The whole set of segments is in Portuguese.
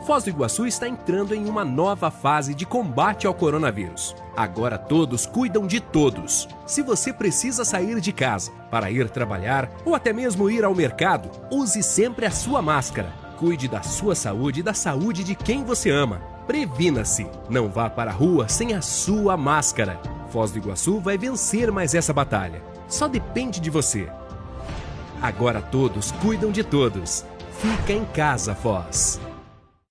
Foz do Iguaçu está entrando em uma nova fase de combate ao coronavírus. Agora todos cuidam de todos. Se você precisa sair de casa para ir trabalhar ou até mesmo ir ao mercado, use sempre a sua máscara. Cuide da sua saúde e da saúde de quem você ama. Previna-se. Não vá para a rua sem a sua máscara. Foz do Iguaçu vai vencer mais essa batalha. Só depende de você. Agora todos cuidam de todos. Fica em casa, Foz.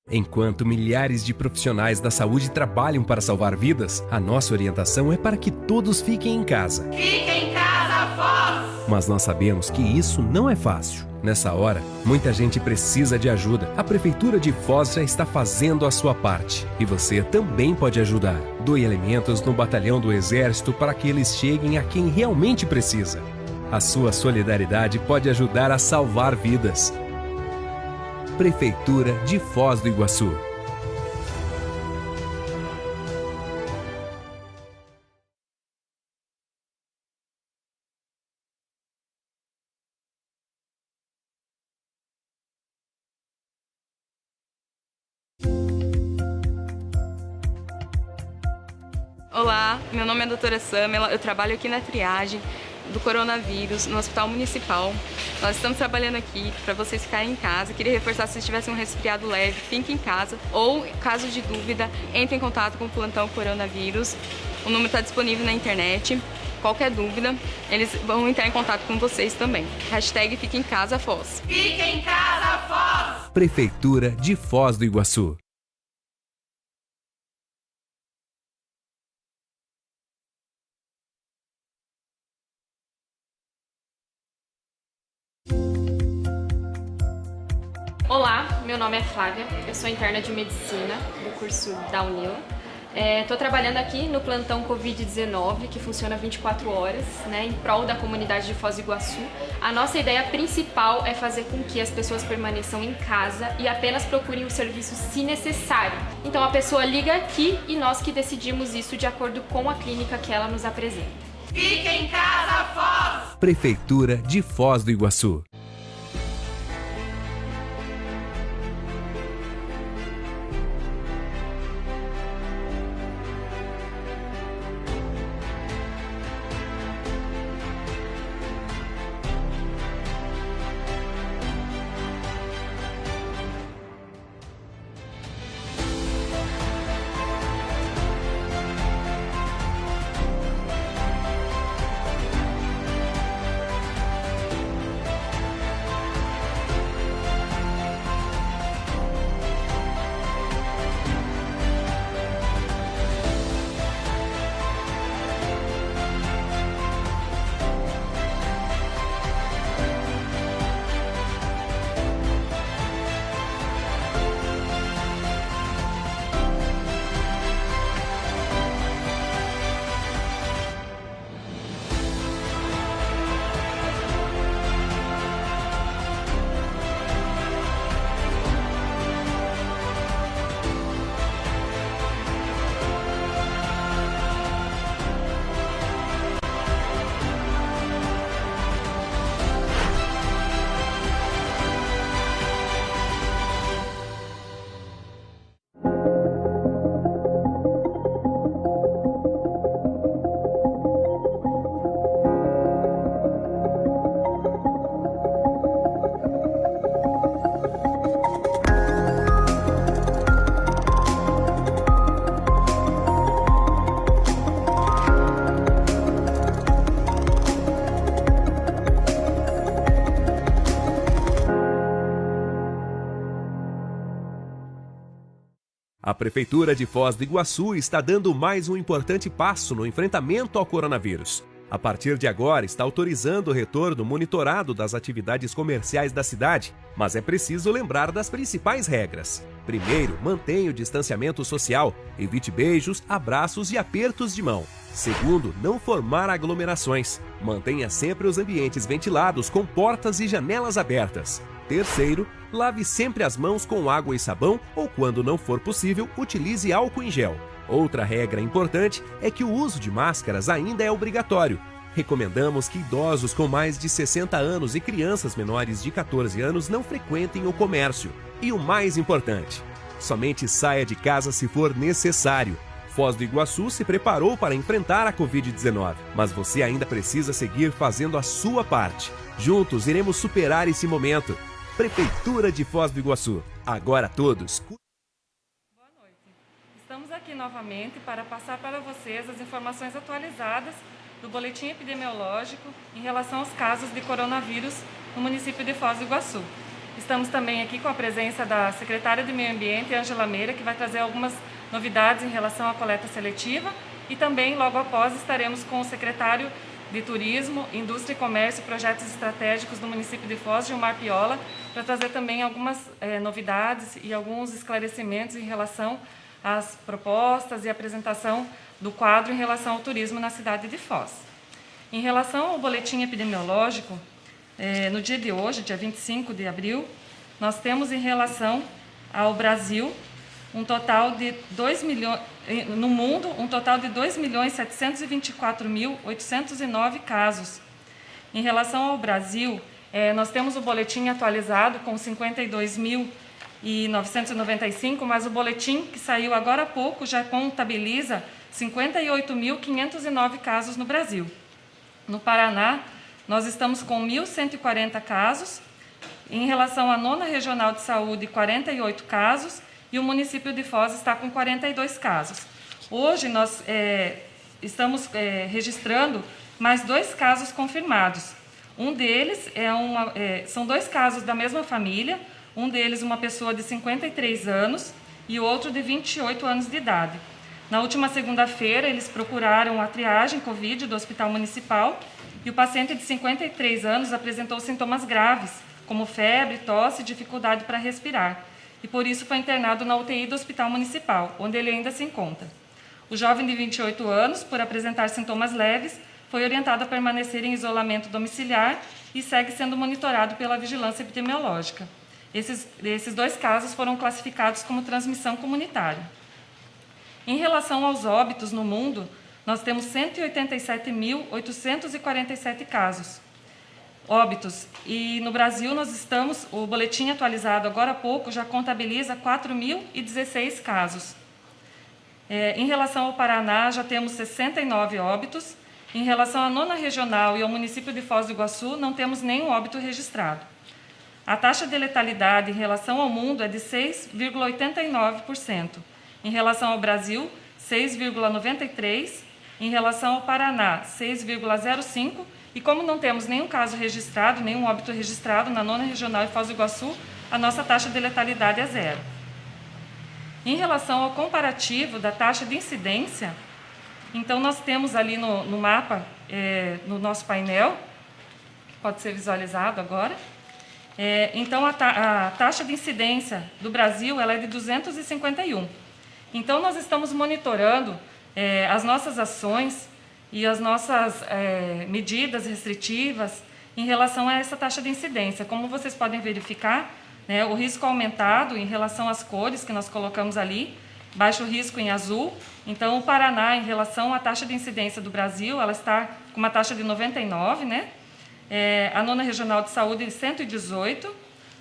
Enquanto milhares de profissionais da saúde trabalham para salvar vidas, a nossa orientação é para que todos fiquem em casa. Fique em casa, Foz! Mas nós sabemos que isso não é fácil. Nessa hora, muita gente precisa de ajuda. A Prefeitura de Foz já está fazendo a sua parte. E você também pode ajudar. Doe alimentos no batalhão do Exército para que eles cheguem a quem realmente precisa. A sua solidariedade pode ajudar a salvar vidas. Prefeitura de Foz do Iguaçu. Olá, meu nome é a doutora Samela, eu trabalho aqui na triagem do coronavírus no Hospital Municipal. Nós estamos trabalhando aqui para vocês ficarem em casa. Queria reforçar, se vocês tivessem um resfriado leve, fiquem em casa. Ou, caso de dúvida, entre em contato com o plantão coronavírus. O número está disponível na internet. Qualquer dúvida, eles vão entrar em contato com vocês também. Hashtag Fique em Casa, Foz. Fique em casa, Foz! Prefeitura de Foz do Iguaçu. Olá, meu nome é Flávia, eu sou interna de Medicina do curso da UNILA. Estou trabalhando aqui no plantão Covid-19, que funciona 24 horas, em prol da comunidade de Foz do Iguaçu. A nossa ideia principal é fazer com que as pessoas permaneçam em casa e apenas procurem o serviço se necessário. Então a pessoa liga aqui e nós que decidimos isso de acordo com a clínica que ela nos apresenta. Fique em casa, Foz! Prefeitura de Foz do Iguaçu. A Prefeitura de Foz do Iguaçu está dando mais um importante passo no enfrentamento ao coronavírus. A partir de agora, está autorizando o retorno monitorado das atividades comerciais da cidade, mas é preciso lembrar das principais regras. Primeiro, mantenha o distanciamento social, evite beijos, abraços e apertos de mão. Segundo, não formar aglomerações. Mantenha sempre os ambientes ventilados com portas e janelas abertas. Terceiro, lave sempre as mãos com água e sabão ou, quando não for possível, utilize álcool em gel. Outra regra importante é que o uso de máscaras ainda é obrigatório. Recomendamos que idosos com mais de 60 anos e crianças menores de 14 anos não frequentem o comércio. E o mais importante, Somente saia de casa se for necessário. Foz do Iguaçu se preparou para enfrentar a Covid-19, mas você ainda precisa seguir fazendo a sua parte. Juntos iremos superar esse momento. Prefeitura de Foz do Iguaçu. Agora todos. Boa noite. Estamos aqui novamente para passar para vocês as informações atualizadas do boletim epidemiológico em relação aos casos de coronavírus no município de Foz do Iguaçu. Estamos também aqui com a presença da secretária de Meio Ambiente, Ângela Meira, que vai trazer algumas novidades em relação à coleta seletiva, e também logo após estaremos com o secretário de Turismo, Indústria e Comércio e Projetos Estratégicos do município de Foz, Gilmar Piola, para trazer também algumas novidades e alguns esclarecimentos em relação às propostas e apresentação do quadro em relação ao turismo na cidade de Foz. Em relação ao boletim epidemiológico, no dia de hoje, dia 25 de abril, nós temos em relação ao Brasil um total de 2 milhões, no mundo, um total de 2.724.809 casos. Em relação ao Brasil, nós temos o boletim atualizado com 52.995, mas o boletim que saiu agora há pouco já contabiliza 58.509 casos no Brasil. No Paraná, nós estamos com 1.140 casos. Em relação à 9ª Regional de Saúde, 48 casos. E o município de Foz está com 42 casos. Hoje nós estamos registrando mais 2 casos confirmados. Um deles são 2 casos da mesma família, um deles uma pessoa de 53 anos e o outro de 28 anos de idade. Na última segunda-feira, eles procuraram a triagem Covid do Hospital Municipal e o paciente de 53 anos apresentou sintomas graves, como febre, tosse e dificuldade para respirar. E por isso foi internado na UTI do Hospital Municipal, onde ele ainda se encontra. O jovem de 28 anos, por apresentar sintomas leves, foi orientado a permanecer em isolamento domiciliar e segue sendo monitorado pela vigilância epidemiológica. Esses 2 casos foram classificados como transmissão comunitária. Em relação aos óbitos no mundo, nós temos 187.847 casos. Óbitos. E no Brasil o boletim atualizado agora há pouco já contabiliza 4.016 casos. Em relação ao Paraná, já temos 69 óbitos. Em relação à 9ª Regional e ao município de Foz do Iguaçu, não temos nenhum óbito registrado. A taxa de letalidade em relação ao mundo é de 6,89%. Em relação ao Brasil, 6,93%. Em relação ao Paraná, 6,05%. E como não temos nenhum caso registrado, nenhum óbito registrado na 9ª Regional e Foz do Iguaçu, a nossa taxa de letalidade é 0. Em relação ao comparativo da taxa de incidência, então nós temos ali no mapa, no nosso painel, pode ser visualizado agora, então a taxa de incidência do Brasil ela é de 251. Então nós estamos monitorando as nossas ações e as nossas medidas restritivas em relação a essa taxa de incidência. Como vocês podem verificar, o risco aumentado em relação às cores que nós colocamos ali, baixo risco em azul. Então, o Paraná, em relação à taxa de incidência do Brasil, ela está com uma taxa de 99, a 9ª Regional de Saúde, 118.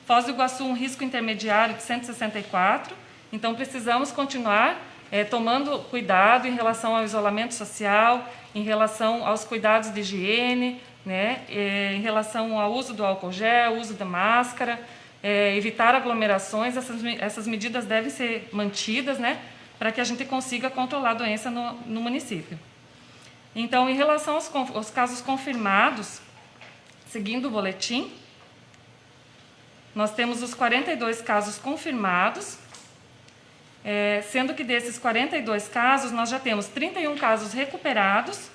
Foz do Iguaçu, um risco intermediário de 164. Então, precisamos continuar tomando cuidado em relação ao isolamento social, em relação aos cuidados de higiene, em relação ao uso do álcool gel, uso da máscara, evitar aglomerações. Essas medidas devem ser mantidas, para que a gente consiga controlar a doença no município. Então, em relação aos casos confirmados, seguindo o boletim, nós temos os 42 casos confirmados, sendo que desses 42 casos, nós já temos 31 casos recuperados,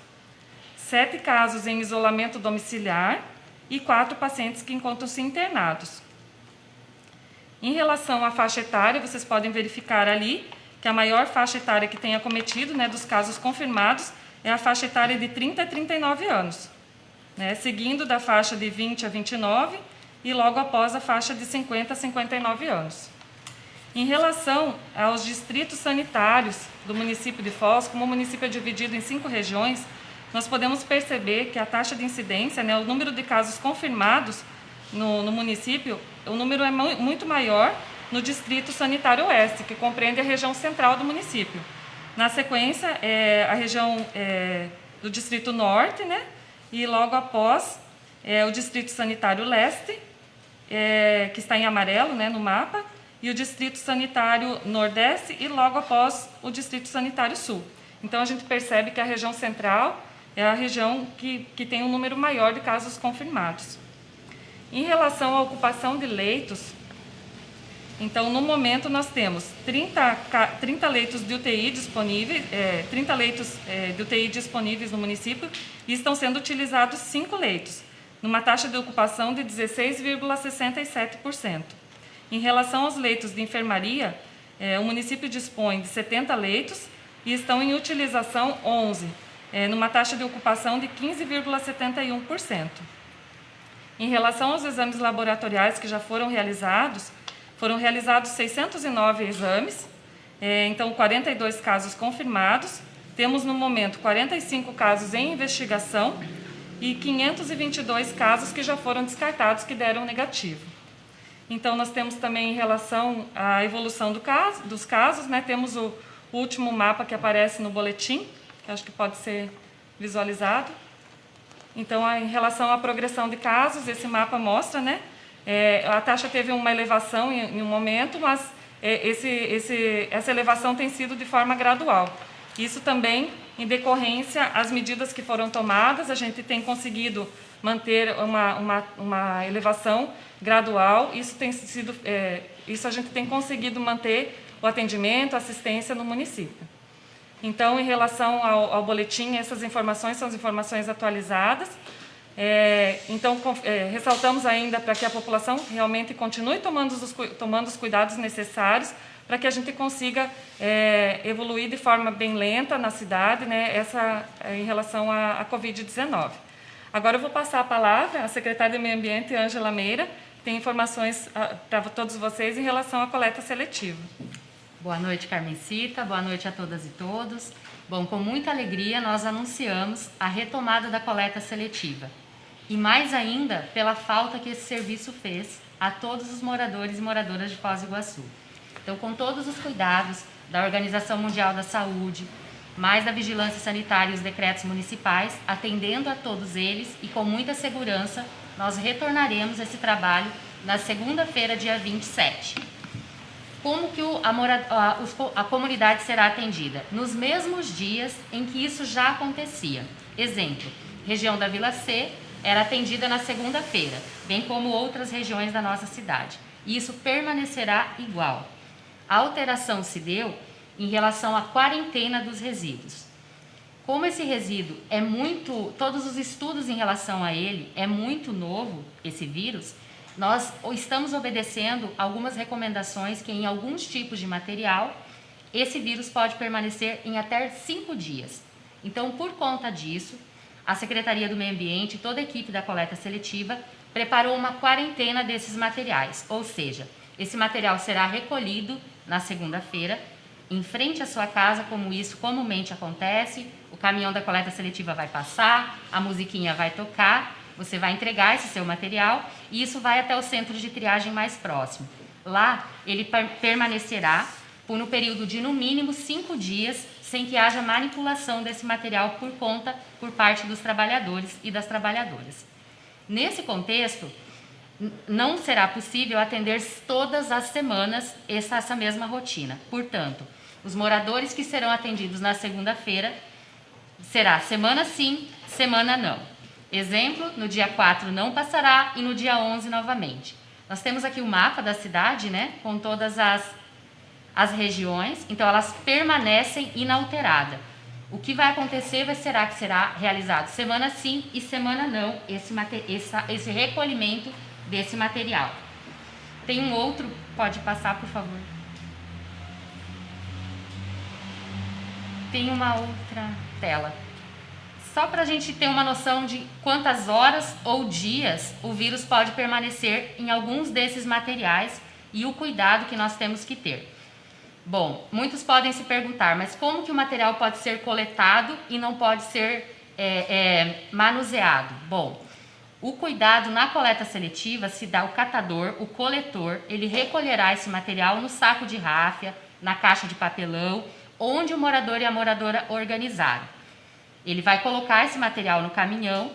7 casos em isolamento domiciliar e 4 pacientes que encontram-se internados. Em relação à faixa etária, vocês podem verificar ali que a maior faixa etária que tem acometido, dos casos confirmados, é a faixa etária de 30 a 39 anos, seguindo da faixa de 20 a 29 e logo após a faixa de 50 a 59 anos. Em relação aos distritos sanitários do município de Foz, como o município é dividido em 5 regiões, nós podemos perceber que a taxa de incidência, o número de casos confirmados no município, o número é muito maior no Distrito Sanitário Oeste, que compreende a região central do município. Na sequência, a região do Distrito Norte, né? E logo após, o Distrito Sanitário Leste, que está em amarelo, né, no mapa, e o Distrito Sanitário Nordeste, e logo após o Distrito Sanitário Sul. Então, a gente percebe que a região central é a região que tem um número maior de casos confirmados. Em relação à ocupação de leitos, então, no momento, nós temos 30 leitos de UTI disponíveis, 30 leitos de UTI disponíveis no município, e estão sendo utilizados 5 leitos, numa taxa de ocupação de 16,67%. Em relação aos leitos de enfermaria, o município dispõe de 70 leitos e estão em utilização 11, numa taxa de ocupação de 15,71%. Em relação aos exames laboratoriais que já foram realizados 609 exames, então 42 casos confirmados. Temos no momento 45 casos em investigação e 522 casos que já foram descartados, que deram negativo. Então, nós temos também, em relação à evolução dos casos, né, temos o último mapa que aparece no boletim, que acho que pode ser visualizado. Então, em relação à progressão de casos, esse mapa mostra, né, a taxa teve uma elevação em um momento, mas essa elevação tem sido de forma gradual. Isso também em decorrência às medidas que foram tomadas, a gente tem conseguido manter uma elevação gradual. Isso a gente tem conseguido manter o atendimento, a assistência no município. Então, em relação ao boletim, essas informações são as informações atualizadas. Ressaltamos ainda para que a população realmente continue tomando os cuidados necessários para que a gente consiga evoluir de forma bem lenta na cidade, né, em relação à Covid-19. Agora eu vou passar a palavra à secretária de Meio Ambiente, Ângela Meira, que tem informações para todos vocês em relação à coleta seletiva. Boa noite, Carmencita. Boa noite a todas e todos. Bom, com muita alegria nós anunciamos a retomada da coleta seletiva. E mais ainda pela falta que esse serviço fez a todos os moradores e moradoras de Foz do Iguaçu. Então, com todos os cuidados da Organização Mundial da Saúde, mais da vigilância sanitária e os decretos municipais, atendendo a todos eles e com muita segurança, nós retornaremos esse trabalho na segunda-feira, dia 27. Como que a comunidade será atendida? Nos mesmos dias em que isso já acontecia. Exemplo, região da Vila C era atendida na segunda-feira, bem como outras regiões da nossa cidade. E isso permanecerá igual. A alteração se deu em relação à quarentena dos resíduos. Como esse resíduo todos os estudos em relação a ele é muito novo, esse vírus, nós estamos obedecendo algumas recomendações que em alguns tipos de material, esse vírus pode permanecer em até 5 dias. Então, por conta disso, a Secretaria do Meio Ambiente e toda a equipe da coleta seletiva preparou uma quarentena desses materiais, ou seja, esse material será recolhido na segunda-feira, em frente à sua casa, como isso comumente acontece. O caminhão da coleta seletiva vai passar, a musiquinha vai tocar, você vai entregar esse seu material e isso vai até o centro de triagem mais próximo. Lá, ele permanecerá por um período de, no mínimo, 5 dias, sem que haja manipulação desse material por parte dos trabalhadores e das trabalhadoras. Nesse contexto, não será possível atender todas as semanas essa mesma rotina. Portanto, os moradores que serão atendidos na segunda-feira será semana sim, semana não. Exemplo, no dia 4 não passará e no dia 11 novamente. Nós temos aqui o mapa da cidade, né, com todas as regiões, então elas permanecem inalteradas. O que vai acontecer será que será realizado semana sim e semana não esse recolhimento desse material. Tem um outro, pode passar, por favor. Tem uma outra tela. Só para a gente ter uma noção de quantas horas ou dias o vírus pode permanecer em alguns desses materiais e o cuidado que nós temos que ter. Bom, muitos podem se perguntar, mas como que o material pode ser coletado e não pode ser manuseado? Bom, O cuidado na coleta seletiva se dá ao catador, o coletor, ele recolherá esse material no saco de ráfia, na caixa de papelão, onde o morador e a moradora organizaram. Ele vai colocar esse material no caminhão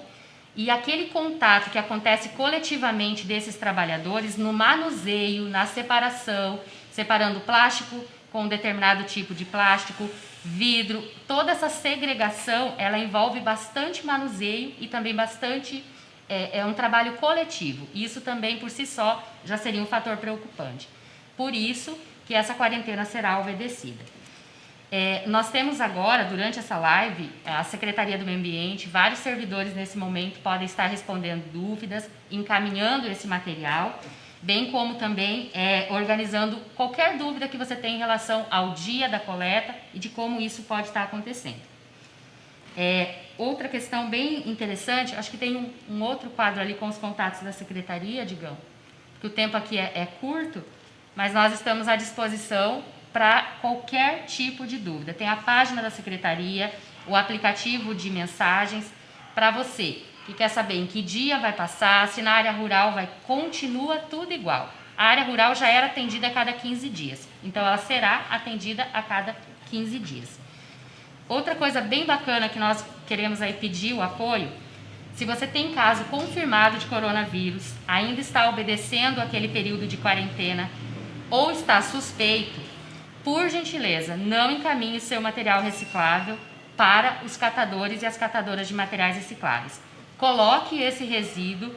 e aquele contato que acontece coletivamente desses trabalhadores no manuseio, na separação, separando plástico com um determinado tipo de plástico, vidro, toda essa segregação, ela envolve bastante manuseio e também bastante, é um trabalho coletivo. Isso também por si só já seria um fator preocupante. Por isso que essa quarentena será obedecida. Nós temos agora, durante essa live, a Secretaria do Meio Ambiente, vários servidores nesse momento podem estar respondendo dúvidas, encaminhando esse material, bem como também organizando qualquer dúvida que você tenha em relação ao dia da coleta e de como isso pode estar acontecendo. Outra questão bem interessante, acho que tem um outro quadro ali com os contatos da Secretaria, Digão, que o tempo aqui é curto, mas nós estamos à disposição para qualquer tipo de dúvida. Tem a página da Secretaria, o aplicativo de mensagens, para você que quer saber em que dia vai passar, se na área rural continua tudo igual. A área rural já era atendida a cada 15 dias, então ela será atendida a cada 15 dias. Outra coisa bem bacana que nós queremos aí pedir o apoio, se você tem caso confirmado de coronavírus, ainda está obedecendo aquele período de quarentena ou está suspeito, por gentileza, não encaminhe seu material reciclável para os catadores e as catadoras de materiais recicláveis. Coloque esse resíduo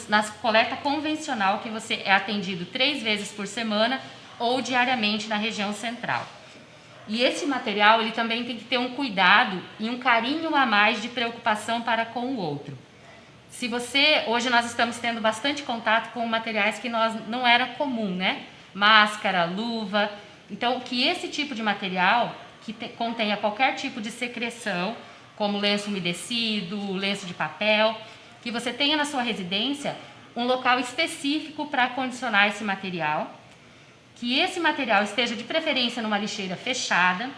na coleta convencional, que você é atendido 3 vezes por semana ou diariamente na região central. E esse material ele também tem que ter um cuidado e um carinho a mais de preocupação para com o outro. Hoje nós estamos tendo bastante contato com materiais que não era comum, né? Máscara, luva. Então, que esse tipo de material, que contenha qualquer tipo de secreção, como lenço umedecido, lenço de papel, que você tenha na sua residência um local específico para acondicionar esse material, que esse material esteja de preferência numa lixeira fechada,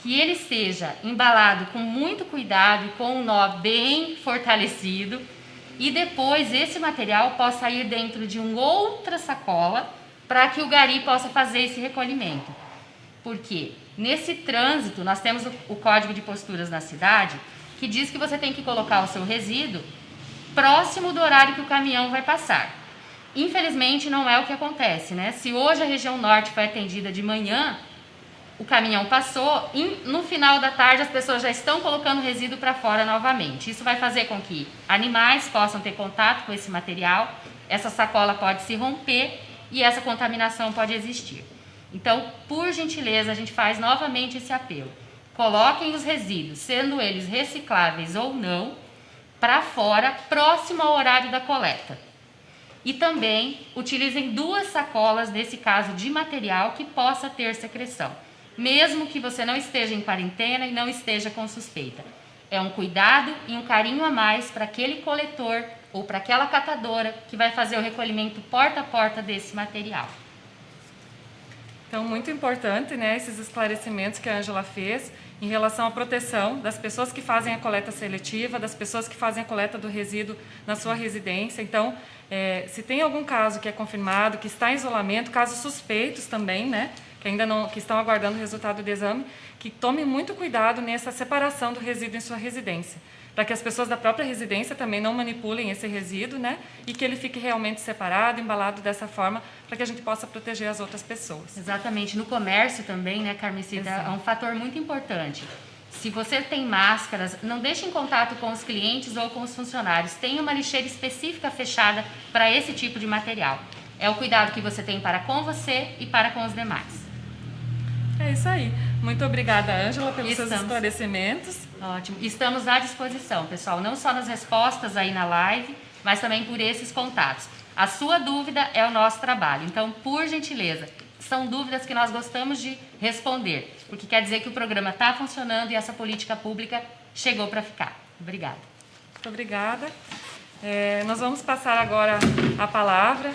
que ele esteja embalado com muito cuidado e com um nó bem fortalecido, e depois esse material possa ir dentro de uma outra sacola para que o gari possa fazer esse recolhimento. Porque nesse trânsito nós temos o Código de Posturas na cidade, que diz que você tem que colocar o seu resíduo próximo do horário que o caminhão vai passar. Infelizmente não é o que acontece, né? Se hoje a região norte foi atendida de manhã, o caminhão passou e no final da tarde as pessoas já estão colocando o resíduo para fora novamente. Isso vai fazer com que animais possam ter contato com esse material, essa sacola pode se romper e essa contaminação pode existir. Então, por gentileza, a gente faz novamente esse apelo. Coloquem os resíduos, sendo eles recicláveis ou não, para fora, próximo ao horário da coleta. E também utilizem 2 sacolas, nesse caso de material, que possa ter secreção, mesmo que você não esteja em quarentena e não esteja com suspeita. É um cuidado e um carinho a mais para aquele coletor ou para aquela catadora que vai fazer o recolhimento porta a porta desse material. Então, muito importante, né, esses esclarecimentos que a Ângela fez em relação à proteção das pessoas que fazem a coleta seletiva, das pessoas que fazem a coleta do resíduo na sua residência. Então, se tem algum caso que é confirmado, que está em isolamento, casos suspeitos também, né, que ainda não, que estão aguardando o resultado do exame, que tome muito cuidado nessa separação do resíduo em sua residência, para que as pessoas da própria residência também não manipulem esse resíduo, né, e que ele fique realmente separado, embalado dessa forma, para que a gente possa proteger as outras pessoas. Exatamente. No comércio também, né, Carmesita, é um fator muito importante. Se você tem máscaras, não deixe em contato com os clientes ou com os funcionários. Tenha uma lixeira específica fechada para esse tipo de material. É o cuidado que você tem para com você e para com os demais. É isso aí. Muito obrigada, Ângela, pelos seus esclarecimentos. Ótimo. Estamos à disposição, pessoal, não só nas respostas aí na live, mas também por esses contatos. A sua dúvida é o nosso trabalho. Então, por gentileza, são dúvidas que nós gostamos de responder, porque quer dizer que o programa está funcionando e essa política pública chegou para ficar. Obrigada. Muito obrigada. Nós vamos passar agora a palavra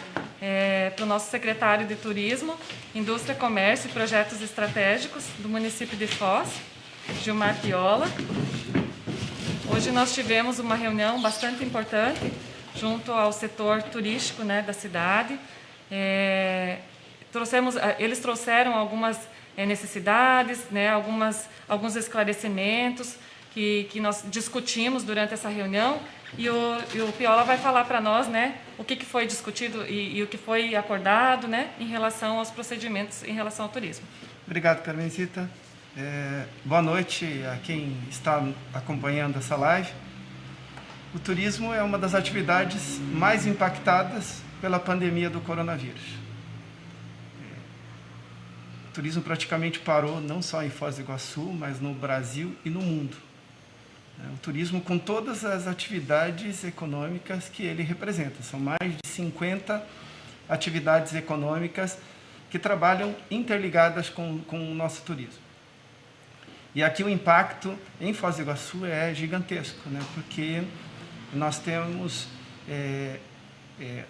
para o nosso secretário de Turismo, Indústria, Comércio e Projetos Estratégicos do município de Foz, Gilmar Piola. Hoje nós tivemos uma reunião bastante importante junto ao setor turístico, né, da cidade. Eles trouxeram algumas necessidades, né, alguns esclarecimentos que nós discutimos durante essa reunião, e o Piola vai falar para nós, né, o que foi discutido e o que foi acordado, né, em relação aos procedimentos em relação ao turismo. Obrigado, Carmencita. Boa noite a quem está acompanhando essa live. O turismo é uma das atividades mais impactadas pela pandemia do coronavírus. O turismo praticamente parou, não só em Foz do Iguaçu, mas no Brasil e no mundo. O turismo com todas as atividades econômicas que ele representa. São mais de 50 atividades econômicas que trabalham interligadas com o nosso turismo. E aqui o impacto em Foz do Iguaçu é gigantesco, né? Porque nós temos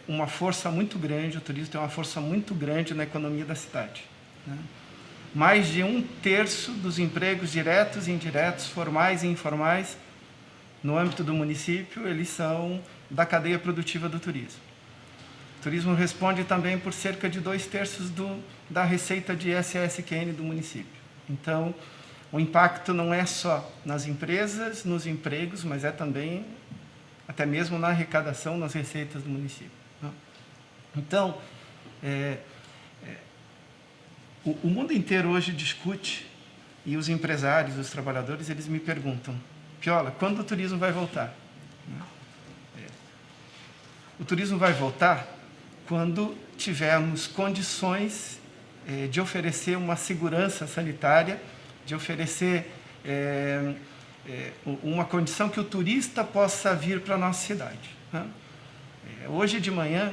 uma força muito grande, o turismo tem uma força muito grande na economia da cidade, né? Mais de 1/3 dos empregos diretos e indiretos, formais e informais, no âmbito do município, eles são da cadeia produtiva do turismo. O turismo responde também por cerca de 2/3 da receita de ISS/QN do município. Então, o impacto não é só nas empresas, nos empregos, mas é também, até mesmo na arrecadação, nas receitas do município. Então, o mundo inteiro hoje discute, e os empresários, os trabalhadores, eles me perguntam: Piola, quando o turismo vai voltar? O turismo vai voltar quando tivermos condições de oferecer uma segurança sanitária, de oferecer uma condição que o turista possa vir para a nossa cidade, né? Hoje de manhã,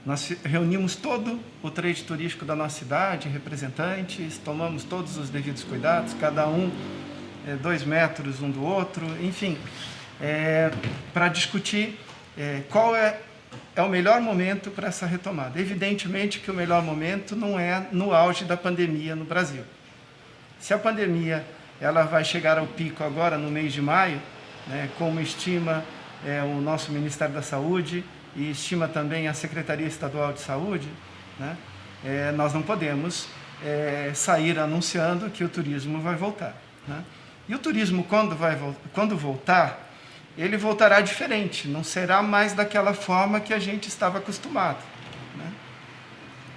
nós reunimos todo o trade turístico da nossa cidade, representantes, tomamos todos os devidos cuidados, cada um 2 metros um do outro, enfim, para discutir qual é o melhor momento para essa retomada. Evidentemente que o melhor momento não é no auge da pandemia no Brasil. Se a pandemia ela vai chegar ao pico agora no mês de maio, né, como estima o nosso Ministério da Saúde e estima também a Secretaria Estadual de Saúde, né, nós não podemos sair anunciando que o turismo vai voltar, né? E o turismo, quando voltar, ele voltará diferente, não será mais daquela forma que a gente estava acostumado, né?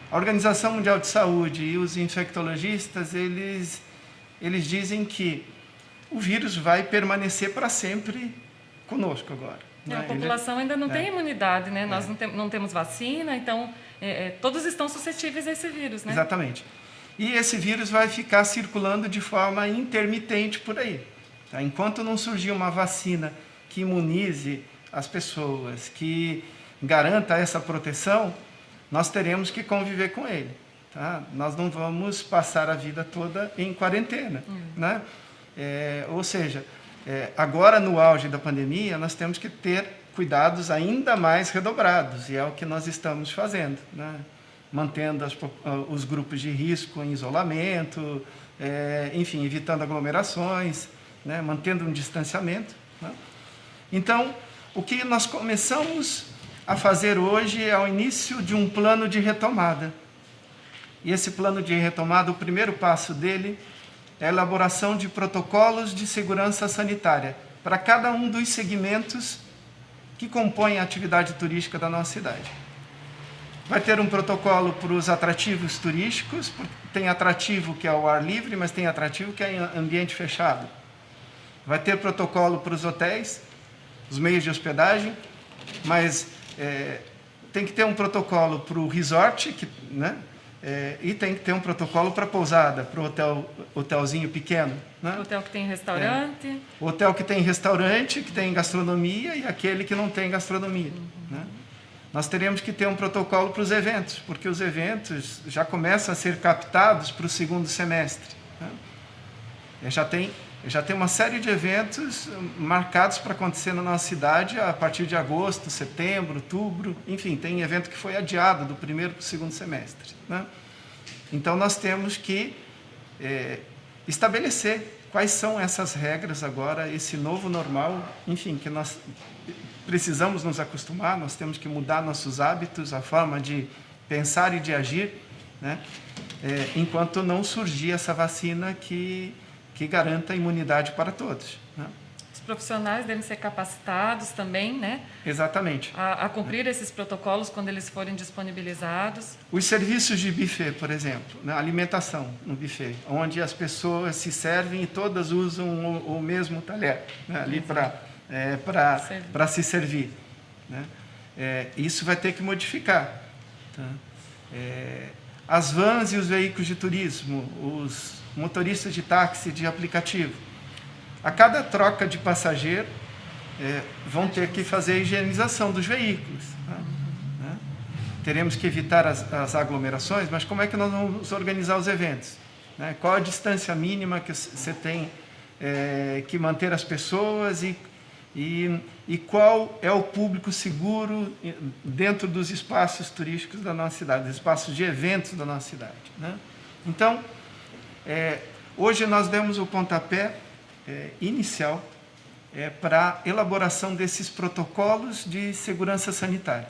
A Organização Mundial de Saúde e os infectologistas, eles dizem que o vírus vai permanecer para sempre conosco agora, né? A população ainda não tem imunidade, né? Nós não temos vacina, então todos estão suscetíveis a esse vírus, né? Exatamente. E esse vírus vai ficar circulando de forma intermitente por aí, tá? Enquanto não surgir uma vacina que imunize as pessoas, que garanta essa proteção, nós teremos que conviver com ele, tá? Nós não vamos passar a vida toda em quarentena, né? Ou seja, agora no auge da pandemia, nós temos que ter cuidados ainda mais redobrados, e é o que nós estamos fazendo, né? Mantendo os grupos de risco em isolamento, enfim, evitando aglomerações, né? Mantendo um distanciamento, né? Então, o que nós começamos a fazer hoje é o início de um plano de retomada. E esse plano de retomada, o primeiro passo dele é a elaboração de protocolos de segurança sanitária para cada um dos segmentos que compõem a atividade turística da nossa cidade. Vai ter um protocolo para os atrativos turísticos, tem atrativo que é ao ar livre, mas tem atrativo que é em ambiente fechado. Vai ter protocolo para os hotéis, os meios de hospedagem, mas tem que ter um protocolo para o resort, né? E tem que ter um protocolo para a pousada, para o hotelzinho pequeno, né? Hotel que tem restaurante. O hotel que tem restaurante, que tem gastronomia, e aquele que não tem gastronomia, né? Nós teremos que ter um protocolo para os eventos, porque os eventos já começam a ser captados para o segundo semestre, né? Já tem uma série de eventos marcados para acontecer na nossa cidade a partir de agosto, setembro, outubro, enfim, tem evento que foi adiado do primeiro para o segundo semestre, né? Então, nós temos que estabelecer quais são essas regras agora, esse novo normal, enfim, que nós precisamos nos acostumar, nós temos que mudar nossos hábitos, a forma de pensar e de agir, né? Enquanto não surgir essa vacina que garanta a imunidade para todos, né? Os profissionais devem ser capacitados também, né? Exatamente. A cumprir esses protocolos quando eles forem disponibilizados. Os serviços de buffet, por exemplo, né? Alimentação no buffet, onde as pessoas se servem e todas usam o mesmo talher, né? Ali para se servir, né? Isso vai ter que modificar, tá? As vans e os veículos de turismo, os motoristas de táxi, de aplicativo, a cada troca de passageiro, vão ter que fazer a higienização dos veículos, né? Teremos que evitar as aglomerações, mas como é que nós vamos organizar os eventos, né? Qual a distância mínima que você tem que manter as pessoas e qual é o público seguro dentro dos espaços turísticos da nossa cidade, dos espaços de eventos da nossa cidade, né? Então, hoje nós demos o pontapé inicial para a elaboração desses protocolos de segurança sanitária.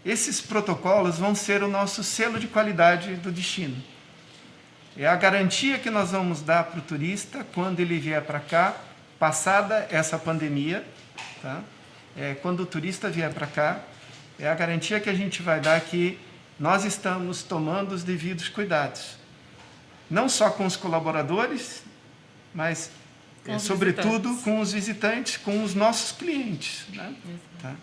Esses protocolos vão ser o nosso selo de qualidade do destino. É a garantia que nós vamos dar para o turista quando ele vier para cá, passada essa pandemia, tá? Quando o turista vier para cá, é a garantia que a gente vai dar que nós estamos tomando os devidos cuidados. Não só com os colaboradores, mas, sobretudo, com os visitantes, com os nossos clientes, né? Tá?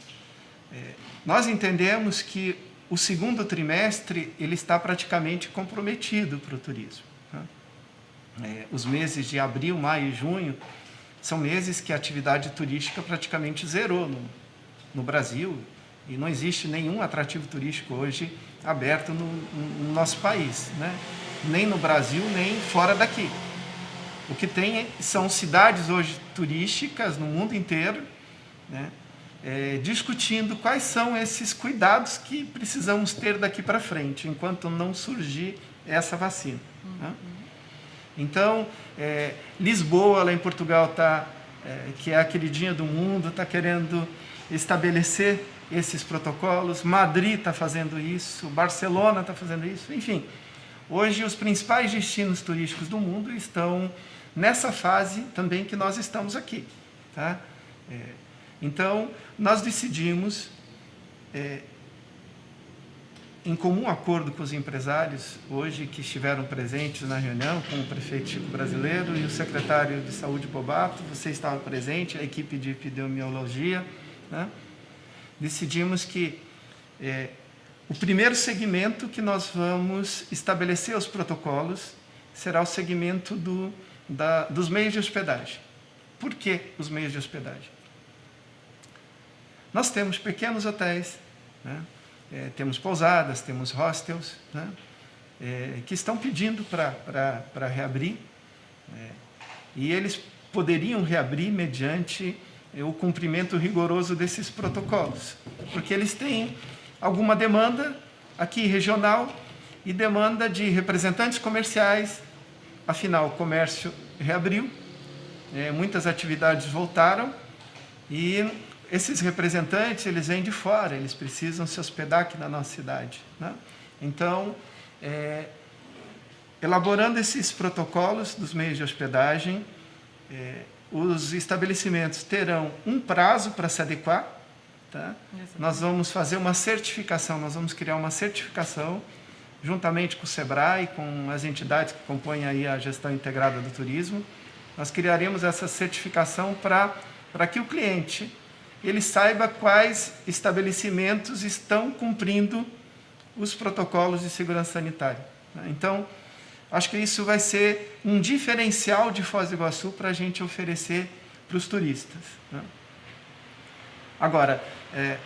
Nós entendemos que o segundo trimestre ele está praticamente comprometido para o turismo, tá? Os meses de abril, maio e junho são meses que a atividade turística praticamente zerou no Brasil e não existe nenhum atrativo turístico hoje aberto no nosso país, né? Nem no Brasil, nem fora daqui. O que tem são cidades hoje turísticas no mundo inteiro, né? Discutindo quais são esses cuidados que precisamos ter daqui para frente, enquanto não surgir essa vacina, né? Então, Lisboa, lá em Portugal, que é a queridinha do mundo, está querendo estabelecer esses protocolos. Madrid está fazendo isso, Barcelona está fazendo isso. Enfim, hoje os principais destinos turísticos do mundo estão nessa fase também que nós estamos aqui, tá? Então, nós decidimos, em comum acordo com os empresários, hoje que estiveram presentes na reunião, com o prefeito Chico Brasileiro e o secretário de Saúde Bobato, você estava presente, a equipe de epidemiologia, né? Decidimos que o primeiro segmento que nós vamos estabelecer os protocolos será o segmento dos meios de hospedagem. Por que os meios de hospedagem? Nós temos pequenos hotéis, né? Temos pousadas, temos hostels, né? Que estão pedindo para reabrir, e eles poderiam reabrir mediante o cumprimento rigoroso desses protocolos, porque eles têm alguma demanda aqui regional e demanda de representantes comerciais. Afinal, o comércio reabriu, muitas atividades voltaram e esses representantes, eles vêm de fora, eles precisam se hospedar aqui na nossa cidade, né? Então, elaborando esses protocolos dos meios de hospedagem, os estabelecimentos terão um prazo para se adequar, tá? Nós vamos fazer uma certificação, nós vamos criar uma certificação juntamente com o SEBRAE, com as entidades que compõem aí a gestão integrada do turismo. Nós criaremos essa certificação para que o cliente ele saiba quais estabelecimentos estão cumprindo os protocolos de segurança sanitária. Então, acho que isso vai ser um diferencial de Foz do Iguaçu para a gente oferecer para os turistas, né? Agora,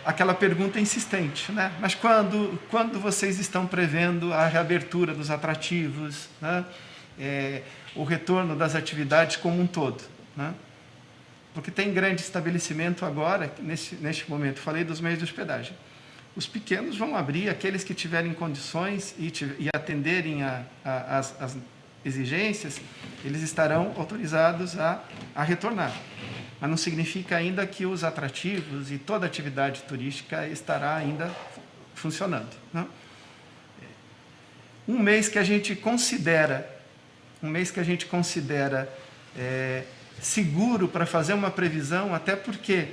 aquela pergunta insistente, né? Mas quando vocês estão prevendo a reabertura dos atrativos, né? O retorno das atividades como um todo, né? Porque tem grande estabelecimento agora, neste momento, falei dos meios de hospedagem. Os pequenos vão abrir, aqueles que tiverem condições e atenderem exigências, eles estarão autorizados a retornar. Mas não significa ainda que os atrativos e toda a atividade turística estará ainda funcionando, né? Um mês que a gente considera seguro para fazer uma previsão, até porque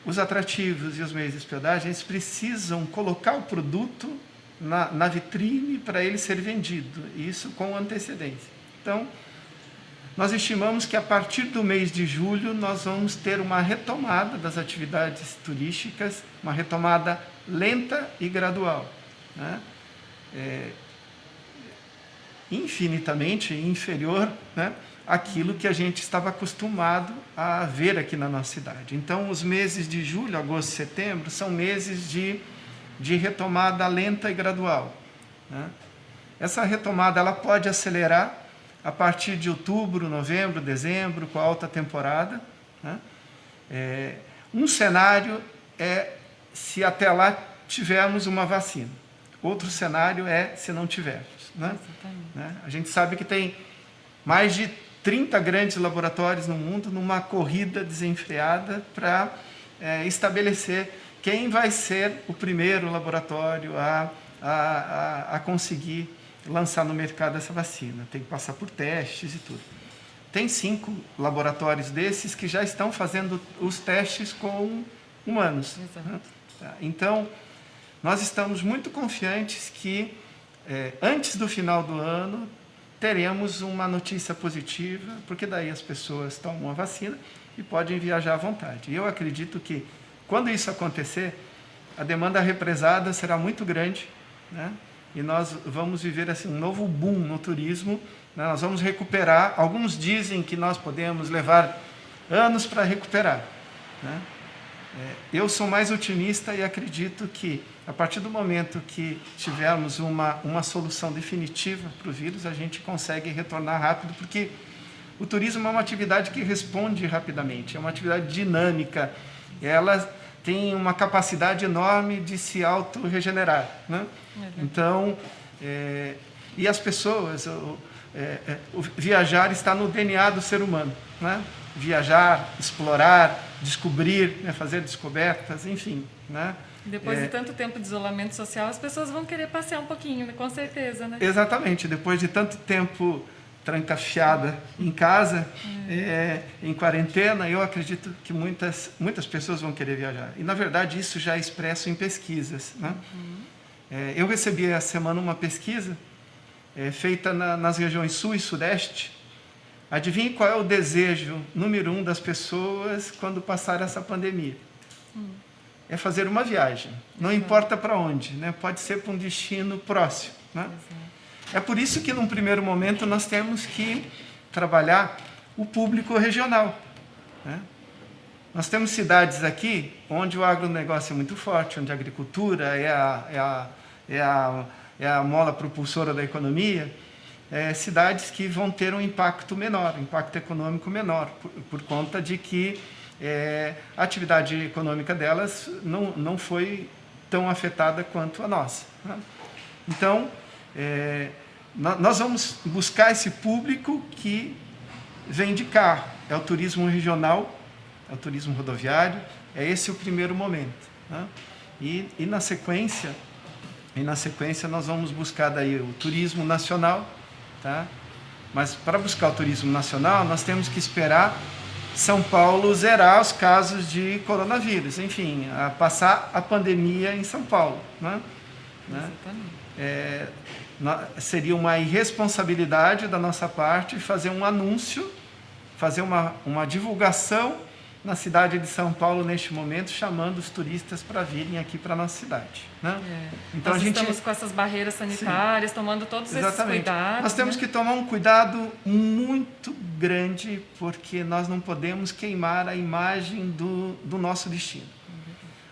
os atrativos e os meios de hospedagem, eles precisam colocar o produto na vitrine para ele ser vendido, e isso com antecedência. Então, nós estimamos que a partir do mês de julho nós vamos ter uma retomada das atividades turísticas, uma retomada lenta e gradual, né? Infinitamente inferior, né, àquilo que a gente estava acostumado a ver aqui na nossa cidade. Então, os meses de julho, agosto e setembro são meses de retomada lenta e gradual, né? Essa retomada ela pode acelerar a partir de outubro, novembro, dezembro, com a alta temporada, né? Um cenário é se até lá tivermos uma vacina. Outro cenário é se não tivermos, né? A gente sabe que tem mais de 30 grandes laboratórios no mundo numa corrida desenfreada para estabelecer quem vai ser o primeiro laboratório a conseguir lançar no mercado essa vacina. Tem que passar por testes e tudo. Tem 5 laboratórios desses que já estão fazendo os testes com humanos, né? Então, nós estamos muito confiantes que, antes do final do ano, teremos uma notícia positiva, porque daí as pessoas tomam a vacina e podem viajar à vontade. E eu acredito que, quando isso acontecer, a demanda represada será muito grande, né? E nós vamos viver assim, um novo boom no turismo, né? Nós vamos recuperar. Alguns dizem que nós podemos levar anos para recuperar, né? Eu sou mais otimista e acredito que, a partir do momento que tivermos uma solução definitiva para o vírus, a gente consegue retornar rápido, porque o turismo é uma atividade que responde rapidamente, é uma atividade dinâmica, ela tem uma capacidade enorme de se auto-regenerar, né? Então, e as pessoas, o viajar está no DNA do ser humano, né? Viajar, explorar, descobrir, né? Fazer descobertas, enfim, né? Depois de tanto tempo de isolamento social, as pessoas vão querer passear um pouquinho, com certeza, né? Exatamente. Depois de tanto tempo trancafiada em casa, em quarentena, eu acredito que muitas pessoas vão querer viajar. E, na verdade, isso já é expresso em pesquisas, né? Eu recebi essa semana uma pesquisa feita nas regiões Sul e Sudeste. Adivinhe qual é o desejo número 1 das pessoas quando passar essa pandemia? É fazer uma viagem. Não importa para onde, né? Pode ser para um destino próximo, né? É por isso que, num primeiro momento, nós temos que trabalhar o público regional, né? Nós temos cidades aqui onde o agronegócio é muito forte, onde a agricultura é a mola propulsora da economia, cidades que vão ter um impacto menor, um impacto econômico menor, por conta de que a atividade econômica delas não foi tão afetada quanto a nossa, né? Então, nós vamos buscar esse público que vem de carro, é o turismo regional, é o turismo rodoviário, é esse o primeiro momento, né? E na sequência nós vamos buscar daí o turismo nacional, tá? Mas para buscar o turismo nacional, nós temos que esperar São Paulo zerar os casos de coronavírus, enfim, passar a pandemia em São Paulo, né? Seria uma irresponsabilidade da nossa parte fazer um anúncio, fazer uma divulgação na cidade de São Paulo neste momento, chamando os turistas para virem aqui para a nossa cidade, né? Então nós estamos com essas barreiras sanitárias, tomando todos esses cuidados. Nós temos que tomar um cuidado muito grande, porque nós não podemos queimar a imagem do nosso destino.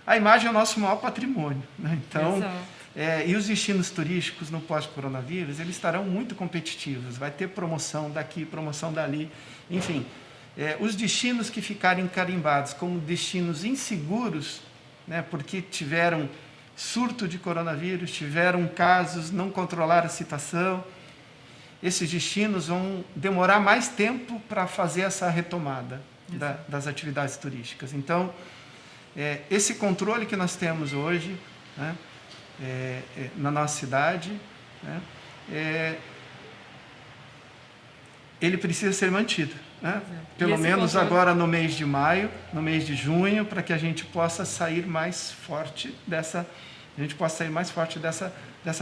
A imagem é o nosso maior patrimônio, né? Então, e os destinos turísticos no pós-coronavírus, eles estarão muito competitivos. Vai ter promoção daqui, promoção dali, enfim. Os destinos que ficarem carimbados como destinos inseguros, né, porque tiveram surto de coronavírus, tiveram casos, não controlaram a situação, esses destinos vão demorar mais tempo para fazer essa retomada das atividades turísticas. Então, esse controle que nós temos hoje, né, na nossa cidade, né, ele precisa ser mantido, né? Pelo menos controle... agora no mês de maio, no mês de junho, para que a gente possa sair mais forte dessa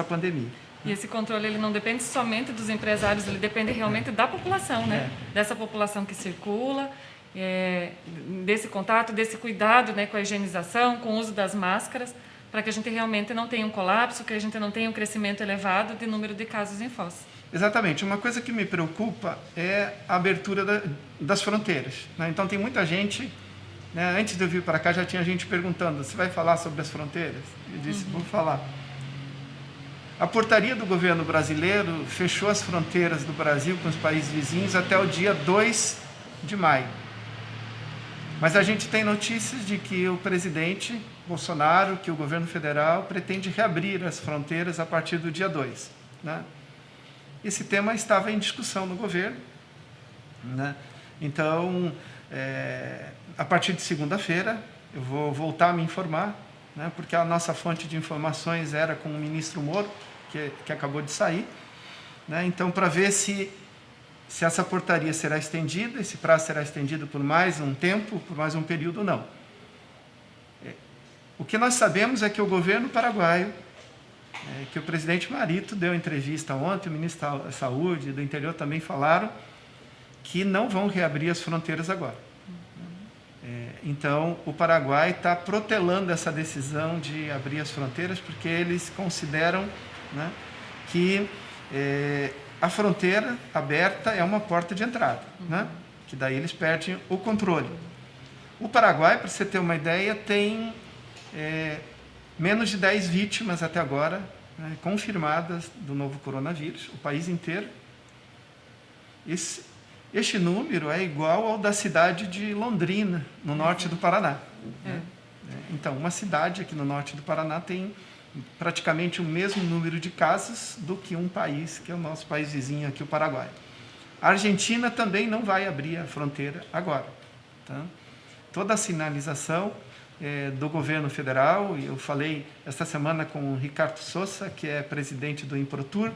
pandemia. E esse controle ele não depende somente dos empresários, ele depende realmente da população, né? Dessa população que circula, desse contato, desse cuidado, né, com a higienização, com o uso das máscaras, para que a gente realmente não tenha um colapso, que a gente não tenha um crescimento elevado de número de casos em Foz. Exatamente. Uma coisa que me preocupa é a abertura das fronteiras, né? Então, tem muita gente, né, antes de eu vir para cá, já tinha gente perguntando, você vai falar sobre as fronteiras? Eu disse, vou falar. A portaria do governo brasileiro fechou as fronteiras do Brasil com os países vizinhos até o dia 2 de maio. Mas a gente tem notícias de que o presidente Bolsonaro, que o governo federal pretende reabrir as fronteiras a partir do dia 2, né? Esse tema estava em discussão no governo, né? Então, a partir de segunda-feira, eu vou voltar a me informar, né? Porque a nossa fonte de informações era com o ministro Moro, que acabou de sair, né? Então, para ver se essa portaria será estendida, esse prazo será estendido por mais um tempo, por mais um período ou não. O que nós sabemos é que o governo paraguaio, que o presidente Marito deu entrevista ontem, o ministro da Saúde do Interior também falaram que não vão reabrir as fronteiras agora. Então, o Paraguai está protelando essa decisão de abrir as fronteiras porque eles consideram, né, que a fronteira aberta é uma porta de entrada, né, que daí eles perdem o controle. O Paraguai, para você ter uma ideia, tem menos de 10 vítimas até agora, né, confirmadas do novo coronavírus, o país inteiro. Este número é igual ao da cidade de Londrina, no norte do Paraná. Né? Então, uma cidade aqui no norte do Paraná tem praticamente o mesmo número de casos do que um país, que é o nosso país vizinho aqui, o Paraguai. A Argentina também não vai abrir a fronteira agora. Tá? Toda a sinalização do governo federal, e eu falei esta semana com o Ricardo Sousa, que é presidente do Improtur,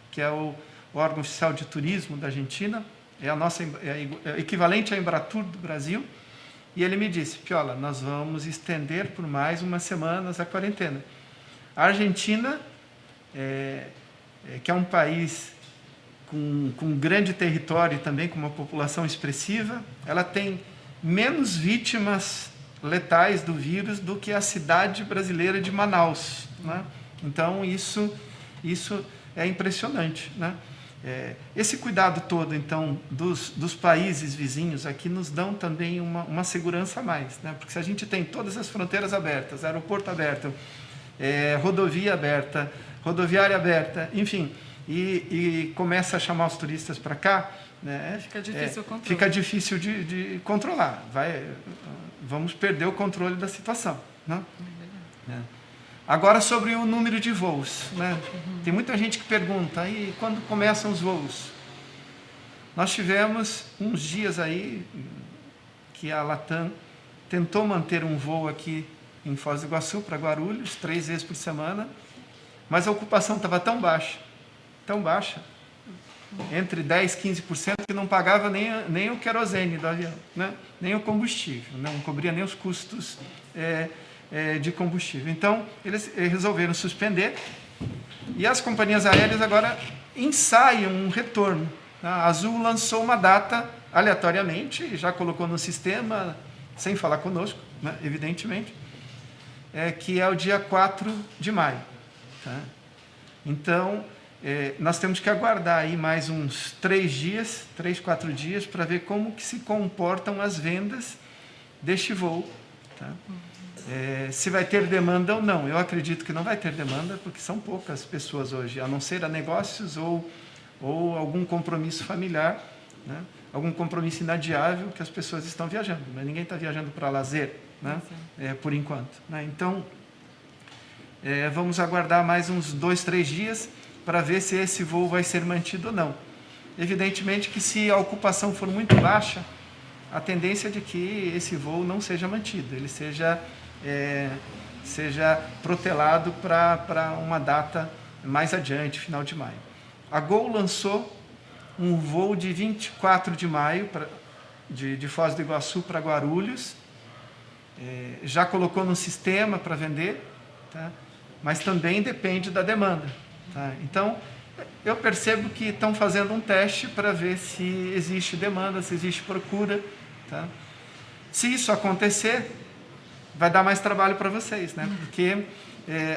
que é o órgão oficial de turismo da Argentina, é equivalente à Embratur do Brasil, e ele me disse, Piola, nós vamos estender por mais umas semanas a quarentena. A Argentina, que é um país com grande território e também com uma população expressiva, ela tem menos vítimas letais do vírus do que a cidade brasileira de Manaus, né? Então, isso é impressionante, né? Esse cuidado todo, então, dos países vizinhos aqui nos dão também uma segurança a mais, né? Porque se a gente tem todas as fronteiras abertas, aeroporto aberto, rodovia aberta, rodoviária aberta, enfim, e começa a chamar os turistas para cá, né? Fica difícil de controlar. Vamos perder o controle da situação, né? Agora, sobre o número de voos, né? Tem muita gente que pergunta, aí quando começam os voos? Nós tivemos uns dias aí que a Latam tentou manter um voo aqui em Foz do Iguaçu para Guarulhos, 3 vezes por semana, mas a ocupação estava tão baixa, entre 10% e 15%, que não pagava nem o querosene do avião, né? Nem o combustível, não cobria nem os custos de combustível. Então, eles resolveram suspender e as companhias aéreas agora ensaiam um retorno. A Azul lançou uma data aleatoriamente, já colocou no sistema, sem falar conosco, né, evidentemente, que é o dia 4 de maio. Tá? Então, nós temos que aguardar aí mais uns 3, 4 dias, para ver como que se comportam as vendas deste voo. Tá? Se vai ter demanda ou não. Eu acredito que não vai ter demanda, porque são poucas pessoas hoje, a não ser a negócios ou algum compromisso familiar, né? Algum compromisso inadiável que as pessoas estão viajando, mas ninguém está viajando para lazer, né? Por enquanto. Né? Então, vamos aguardar mais uns 2, 3 dias para ver se esse voo vai ser mantido ou não. Evidentemente que se a ocupação for muito baixa, a tendência é de que esse voo não seja mantido, ele seja protelado para uma data mais adiante, final de maio. A Gol lançou um voo de 24 de maio de Foz do Iguaçu para Guarulhos, já colocou no sistema para vender, tá? Mas também depende da demanda. Tá? Então, eu percebo que estão fazendo um teste para ver se existe demanda, se existe procura. Tá? Se isso acontecer, vai dar mais trabalho para vocês, né? Porque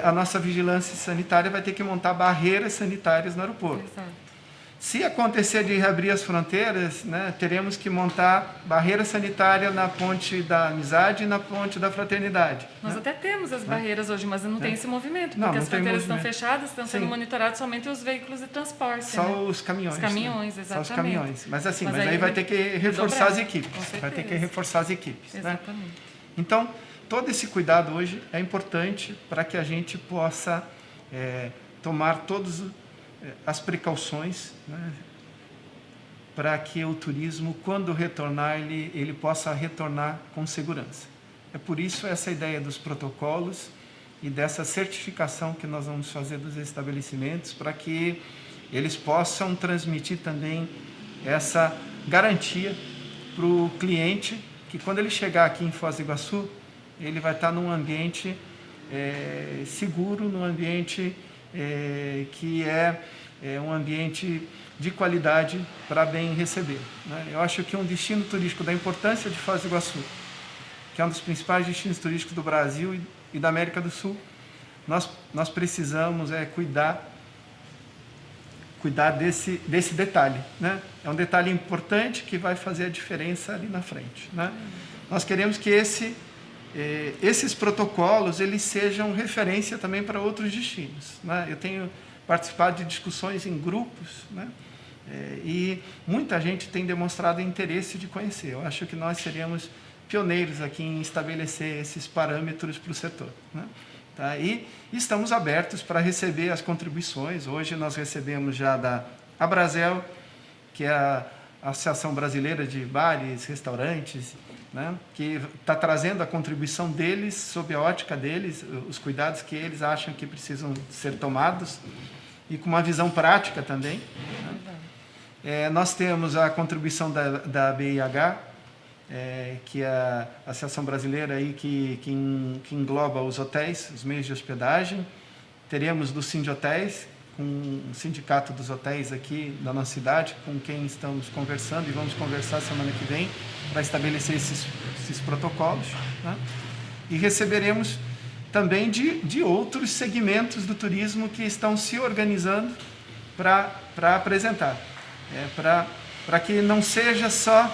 a nossa vigilância sanitária vai ter que montar barreiras sanitárias no aeroporto. Exato. Se acontecer de reabrir as fronteiras, né, teremos que montar barreira sanitária na ponte da Amizade e na ponte da Fraternidade. Nós até temos as barreiras hoje, mas não tem esse movimento, Não, porque não as tem fronteiras estão movimento. fechadas, estão sendo Sim. monitorados somente os veículos de transporte. Só né? os caminhões. Os caminhões, né? exatamente. Só os caminhões. Mas assim, Mas mas aí aí vai ter que reforçar dobrar, as equipes. com Vai ter que certeza. reforçar as equipes. Né? Exatamente. Então, todo esse cuidado hoje é importante para que a gente possa tomar todas as precauções, né, para que o turismo, quando retornar, ele possa retornar com segurança. É por isso essa ideia dos protocolos e dessa certificação que nós vamos fazer dos estabelecimentos, para que eles possam transmitir também essa garantia para o cliente, que quando ele chegar aqui em Foz do Iguaçu, ele vai estar num ambiente seguro, num ambiente que é um ambiente de qualidade para bem receber. Né? Eu acho que um destino turístico da importância de Foz do Iguaçu, que é um dos principais destinos turísticos do Brasil e da América do Sul, nós precisamos cuidar desse detalhe. Né? É um detalhe importante que vai fazer a diferença ali na frente. Né? Nós queremos que esses protocolos eles sejam referência também para outros destinos. Né? Eu tenho participado de discussões em grupos, né? E muita gente tem demonstrado interesse de conhecer. Eu acho que nós seríamos pioneiros aqui em estabelecer esses parâmetros para o setor. Né? Tá? E estamos abertos para receber as contribuições. Hoje nós recebemos já da Abrazel, que é a Associação Brasileira de Bares, Restaurantes, né? Que está trazendo a contribuição deles, sob a ótica deles, os cuidados que eles acham que precisam ser tomados, e com uma visão prática também. Né? Nós temos a contribuição da BIH, que é a Associação Brasileira aí que engloba os hotéis, os meios de hospedagem. Teremos do Sindhotéis, com o sindicato dos hotéis aqui da nossa cidade, com quem estamos conversando e vamos conversar semana que vem para estabelecer esses protocolos. Né? E receberemos também de outros segmentos do turismo que estão se organizando para apresentar. Para que não seja só,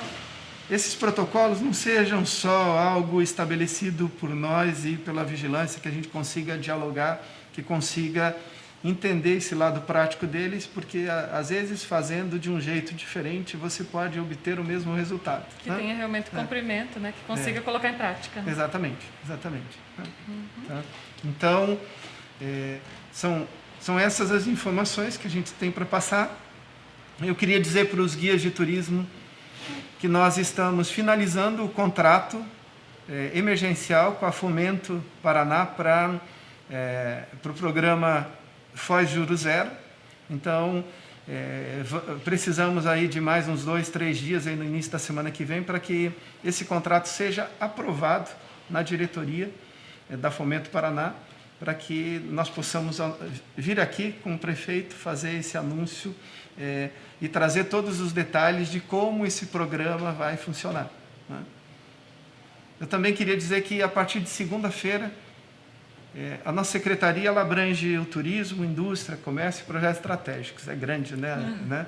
esses protocolos não sejam só algo estabelecido por nós e pela vigilância, que a gente consiga dialogar, que consiga entender esse lado prático deles, porque às vezes fazendo de um jeito diferente você pode obter o mesmo resultado. Que tenha realmente cumprimento, né? Que consiga colocar em prática. Né? Exatamente. Tá? Então, são essas as informações que a gente tem para passar. Eu queria dizer para os guias de turismo que nós estamos finalizando o contrato emergencial com a Fomento Paraná para o programa Foz Juro Zero. Então, precisamos aí de mais uns 2, 3 dias aí no início da semana que vem para que esse contrato seja aprovado na diretoria da Fomento Paraná, para que nós possamos vir aqui com o prefeito fazer esse anúncio e trazer todos os detalhes de como esse programa vai funcionar. Né? Eu também queria dizer que a partir de segunda-feira a nossa secretaria ela abrange o turismo, indústria, comércio e projetos estratégicos. É grande, né?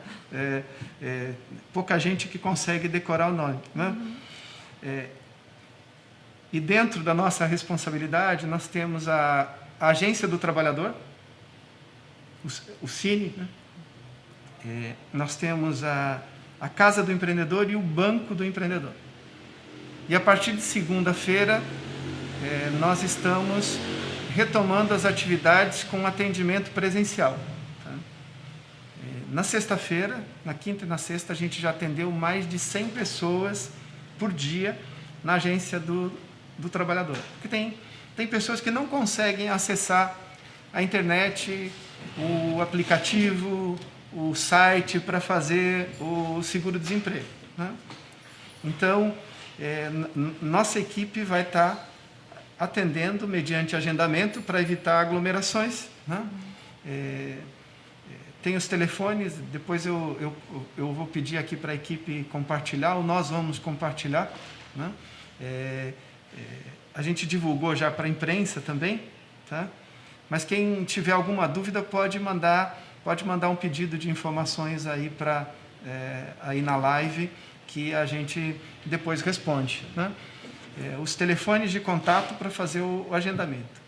Pouca gente que consegue decorar o nome. Né? E dentro da nossa responsabilidade, nós temos a Agência do Trabalhador, o Cine, né? Nós temos a Casa do Empreendedor e o Banco do Empreendedor. E a partir de segunda-feira, nós estamos retomando as atividades com atendimento presencial. Tá? na sexta-feira, na quinta e na sexta, a gente já atendeu mais de 100 pessoas por dia na agência do trabalhador. Porque tem pessoas que não conseguem acessar a internet, o aplicativo, o site para fazer o seguro-desemprego, né? Então, nossa equipe vai estar atendendo mediante agendamento para evitar aglomerações, né? Tem os telefones, depois eu vou pedir aqui para a equipe compartilhar, ou nós vamos compartilhar, né? A gente divulgou já para a imprensa também, tá? Mas quem tiver alguma dúvida pode mandar um pedido de informações aí aí na live, que a gente depois responde, né? Os telefones de contato para fazer o agendamento.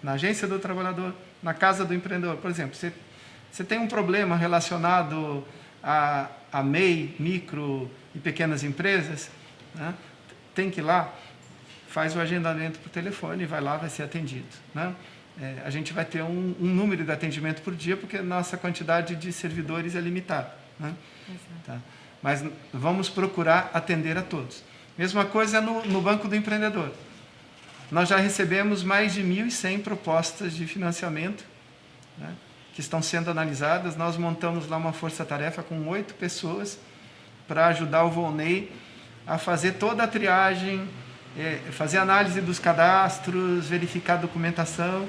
Na agência do trabalhador, na casa do empreendedor, por exemplo, você tem um problema relacionado a MEI, micro e pequenas empresas, né? Tem que ir lá, faz o agendamento por telefone, vai lá, vai ser atendido, né? A gente vai ter um número de atendimento por dia, porque nossa quantidade de servidores é limitada, né? Tá? Mas vamos procurar atender a todos. Mesma coisa no Banco do Empreendedor. Nós já recebemos mais de 1.100 propostas de financiamento, né, que estão sendo analisadas. Nós montamos lá uma força-tarefa com 8 pessoas para ajudar o Volney a fazer toda a triagem, fazer análise dos cadastros, verificar a documentação.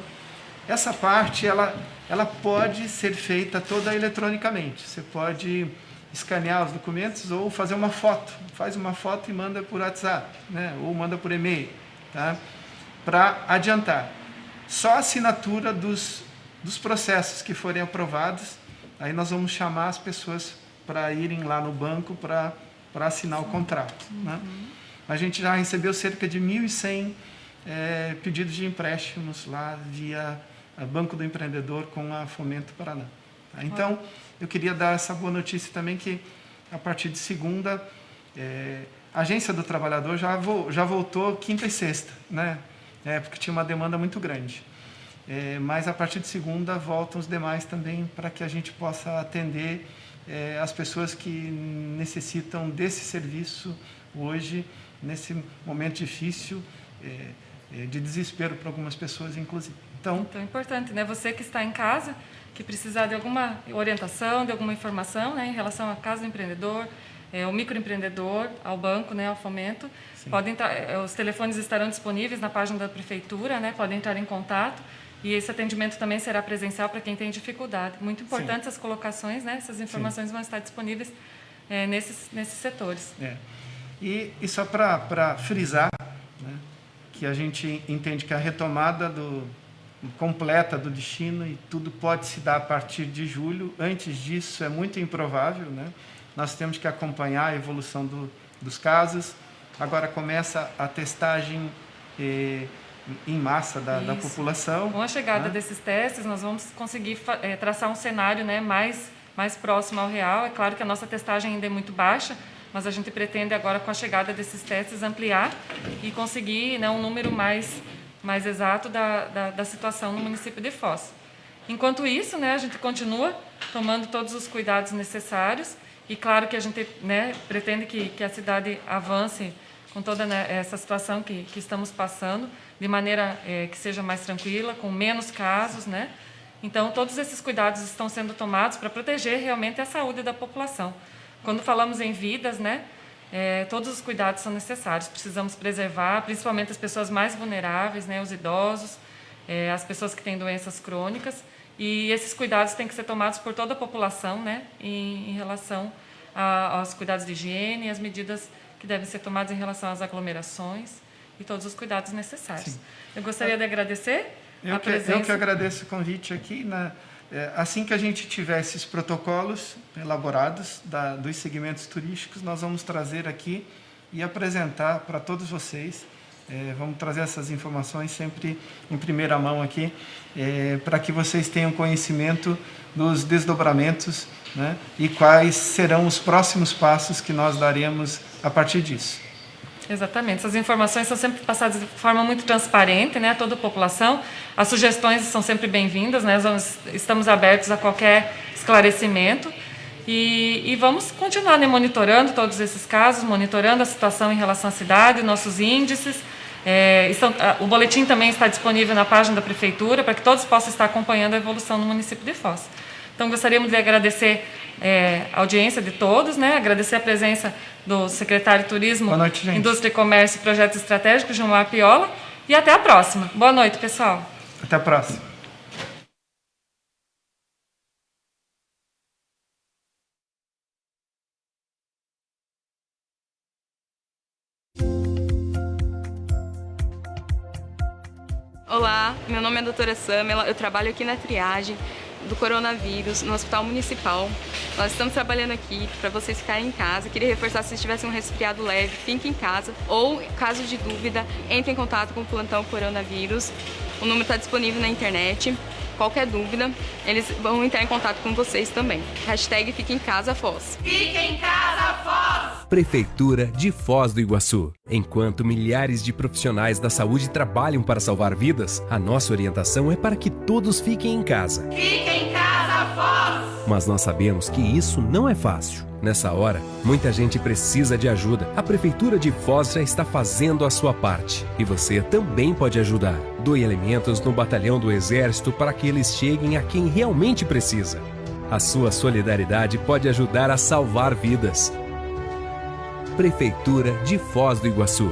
Essa parte ela pode ser feita toda eletronicamente. Você pode escanear os documentos ou fazer uma foto. Faz uma foto e manda por WhatsApp, né? Ou manda por e-mail, tá? Para adiantar. Só a assinatura dos processos que forem aprovados, aí nós vamos chamar as pessoas para irem lá no banco para assinar o contrato, né? A gente já recebeu cerca de 1.100 pedidos de empréstimos lá via Banco do Empreendedor com a Fomento Paraná. Tá? Então, eu queria dar essa boa notícia também, que a partir de segunda, a Agência do Trabalhador já voltou quinta e sexta, né? Porque tinha uma demanda muito grande. Mas a partir de segunda voltam os demais também, para que a gente possa atender as pessoas que necessitam desse serviço hoje, nesse momento difícil, de desespero para algumas pessoas, inclusive. Então, é importante, né? Você que está em casa, que precisar de alguma orientação, de alguma informação, né, em relação à Casa do Empreendedor, ao microempreendedor, ao banco, né, ao Fomento, podem entrar, os telefones estarão disponíveis na página da Prefeitura, né, podem entrar em contato, e esse atendimento também será presencial para quem tem dificuldade. Muito importante essas colocações, né, essas informações vão estar disponíveis nesses setores. E só para frisar, né, que a gente entende que a retomada completa do destino e tudo pode se dar a partir de julho. Antes disso é muito improvável, né? Nós temos que acompanhar a evolução dos casos. Agora começa a testagem em massa da população. Com a chegada desses testes, nós vamos conseguir traçar um cenário, né, mais próximo ao real. É claro que a nossa testagem ainda é muito baixa, mas a gente pretende agora, com a chegada desses testes, ampliar e conseguir, né, um número mais exato da situação no município de Foz. Enquanto isso, né, a gente continua tomando todos os cuidados necessários e claro que a gente, né, pretende que a cidade avance com toda, né, essa situação que estamos passando, de maneira que seja mais tranquila, com menos casos, né? Então, todos esses cuidados estão sendo tomados para proteger realmente a saúde da população. Quando falamos em vidas, né, todos os cuidados são necessários. Precisamos preservar, principalmente as pessoas mais vulneráveis, né, os idosos, as pessoas que têm doenças crônicas. E esses cuidados têm que ser tomados por toda a população, né, em relação aos cuidados de higiene e as medidas que devem ser tomadas em relação às aglomerações e todos os cuidados necessários. Sim. Eu gostaria de agradecer a presença. Eu que agradeço o convite aqui, né? Assim que a gente tiver esses protocolos elaborados dos segmentos turísticos, nós vamos trazer aqui e apresentar para todos vocês. Vamos trazer essas informações sempre em primeira mão aqui, para que vocês tenham conhecimento dos desdobramentos, né, e quais serão os próximos passos que nós daremos a partir disso. Exatamente. Essas informações são sempre passadas de forma muito transparente, né, a toda a população. As sugestões são sempre bem-vindas, né, estamos abertos a qualquer esclarecimento e vamos continuar, né, monitorando todos esses casos, monitorando a situação em relação à cidade, nossos índices. O boletim também está disponível na página da Prefeitura para que todos possam estar acompanhando a evolução no município de Foz. Então, gostaríamos de agradecer a audiência de todos, né? Agradecer a presença do secretário de Turismo, Boa noite, gente. Indústria e Comércio e Projetos Estratégicos, Gilmar Piola. E até a próxima. Boa noite, pessoal. Até a próxima. Olá, meu nome é a doutora Samela, eu trabalho aqui na triagem do coronavírus no Hospital Municipal. Nós estamos trabalhando aqui para vocês ficarem em casa. Queria reforçar, se vocês tivessem um resfriado leve, fiquem em casa. Ou, caso de dúvida, entre em contato com o plantão coronavírus. O número está disponível na internet. Qualquer dúvida, eles vão entrar em contato com vocês também. Hashtag Fique em Casa Foz. Fique em casa, Foz! Prefeitura de Foz do Iguaçu. Enquanto milhares de profissionais da saúde trabalham para salvar vidas, a nossa orientação é para que todos fiquem em casa. Fique em casa, Foz! Mas nós sabemos que isso não é fácil. Nessa hora, muita gente precisa de ajuda. A Prefeitura de Foz já está fazendo a sua parte. E você também pode ajudar. Doe alimentos no batalhão do Exército para que eles cheguem a quem realmente precisa. A sua solidariedade pode ajudar a salvar vidas. Prefeitura de Foz do Iguaçu.